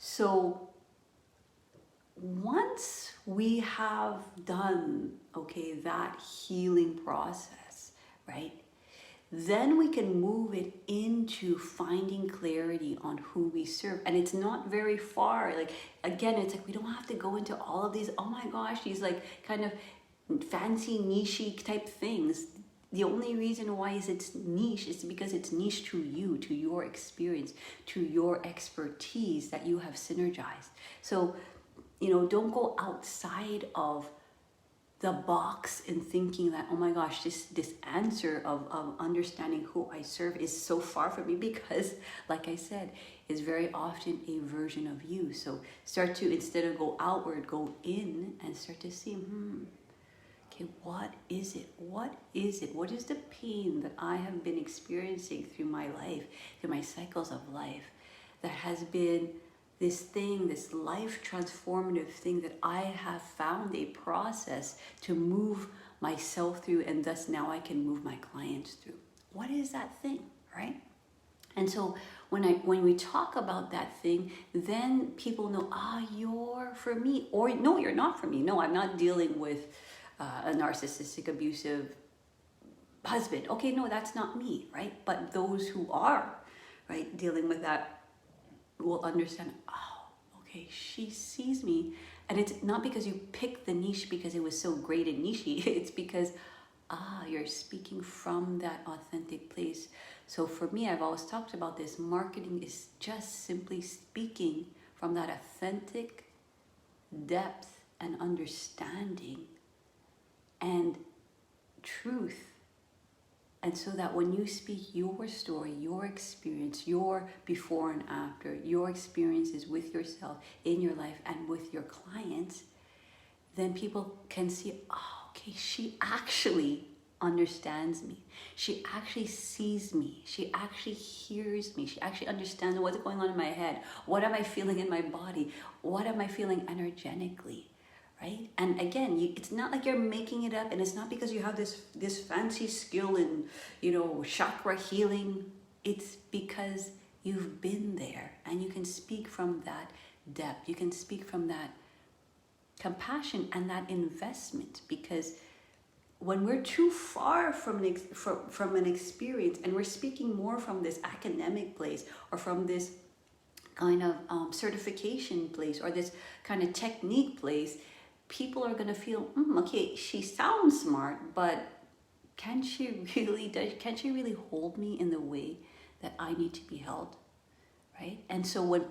So once we have done, okay, that healing process, right? Then we can move it into finding clarity on who we serve. And it's not very far. Like, again, it's like we don't have to go into all of these, oh my gosh, these like kind of fancy niche type things. The only reason why is it's niche is because it's niche to you, to your experience, to your expertise that you have synergized. So, don't go outside of the box in thinking that, oh my gosh, this answer of understanding who I serve is so far from me, because like I said, is very often a version of you. So start to, instead of go outward, go in and start to see, okay, what is it? What is it? What is the pain that I have been experiencing through my life, through my cycles of life, that has been this thing, this life transformative thing that I have found a process to move myself through, and thus now I can move my clients through. What is that thing, right? And so when we talk about that thing, then people know, you're for me, or no, you're not for me. No, I'm not dealing with a narcissistic, abusive husband. Okay, no, that's not me, right? But those who are, right, dealing with that will understand, okay, she sees me. And it's not because you picked the niche because it was so great and nichey. It's because, you're speaking from that authentic place. So for me, I've always talked about this. Marketing is just simply speaking from that authentic depth and understanding and truth. And so that when you speak your story, your experience, your before and after, your experiences with yourself in your life and with your clients, then people can see, okay, she actually understands me. She actually sees me. She actually hears me. She actually understands what's going on in my head. What am I feeling in my body? What am I feeling energetically? Right? And again, it's not like you're making it up, and it's not because you have this fancy skill in, chakra healing. It's because you've been there, and you can speak from that depth. You can speak from that compassion and that investment, because when we're too far from an experience, and we're speaking more from this academic place or from this kind of certification place or this kind of technique place, people are going to feel, okay, she sounds smart, but can she really hold me in the way that I need to be held, right? And so when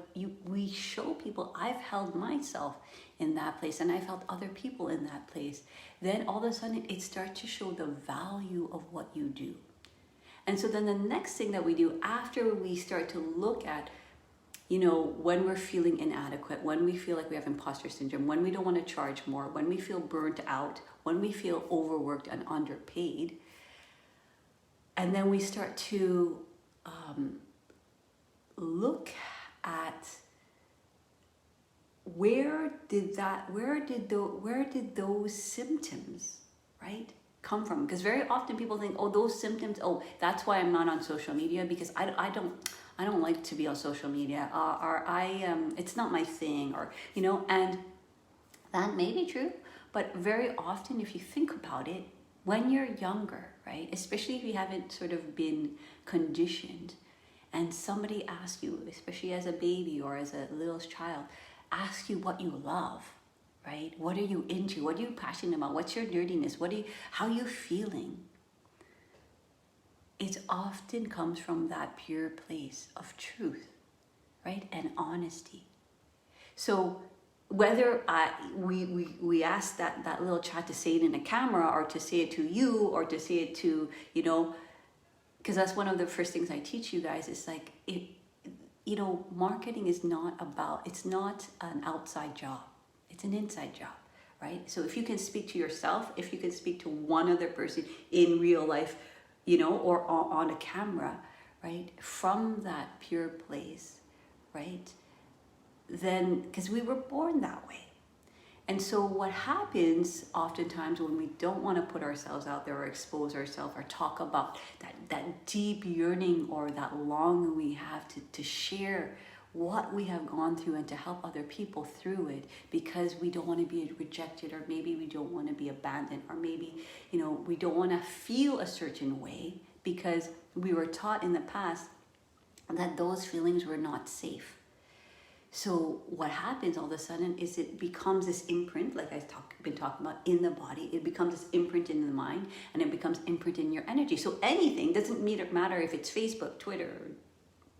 we show people, I've held myself in that place, and I've held other people in that place, then all of a sudden it starts to show the value of what you do. And so then the next thing that we do after we start to look at, when we're feeling inadequate, when we feel like we have imposter syndrome, when we don't want to charge more, when we feel burnt out, when we feel overworked and underpaid, and then we start to look at where did those symptoms, right, come from? Because very often people think, those symptoms, that's why I'm not on social media, because I don't like to be on social media, or it's not my thing, or, and that may be true, but very often if you think about it, when you're younger, right, especially if you haven't sort of been conditioned, and somebody asks you, especially as a baby or as a little child, asks you what you love, right? What are you into? What are you passionate about? What's your nerdiness? How are you feeling? It often comes from that pure place of truth, right? And honesty. So whether we ask that little child to say it in a camera, or to say it to you, or to say it to, because that's one of the first things I teach you guys, is like, marketing is it's not an outside job. It's an inside job, right? So if you can speak to yourself, if you can speak to one other person in real life, or on a camera, right? From that pure place, right? Then, because we were born that way. And so what happens oftentimes when we don't want to put ourselves out there or expose ourselves or talk about that deep yearning or that longing we have to share what we have gone through and to help other people through it, because we don't want to be rejected, or maybe we don't want to be abandoned, or maybe, we don't want to feel a certain way because we were taught in the past that those feelings were not safe. So what happens all of a sudden is it becomes this imprint, like I've been talking about, in the body. It becomes this imprint in the mind, and it becomes imprint in your energy. So anything, doesn't matter if it's Facebook, Twitter,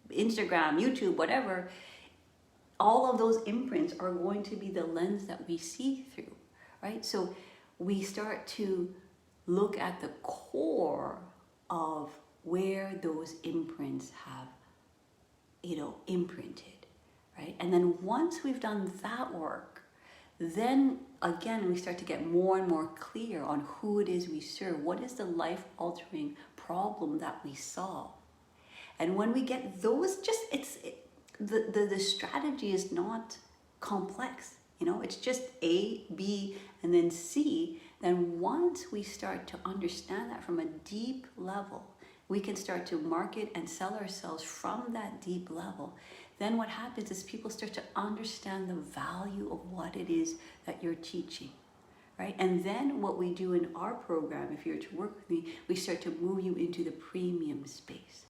Instagram, YouTube, whatever, all of those imprints are going to be the lens that we see through, right? So we start to look at the core of where those imprints have, imprinted. Right? And then once we've done that work, then again, we start to get more and more clear on who it is we serve. What is the life-altering problem that we solve? And when we get those, the strategy is not complex. It's just A, B, and then C. Then once we start to understand that from a deep level, we can start to market and sell ourselves from that deep level. Then what happens is people start to understand the value of what it is that you're teaching, right? And then what we do in our program, if you're to work with me, we start to move you into the premium space.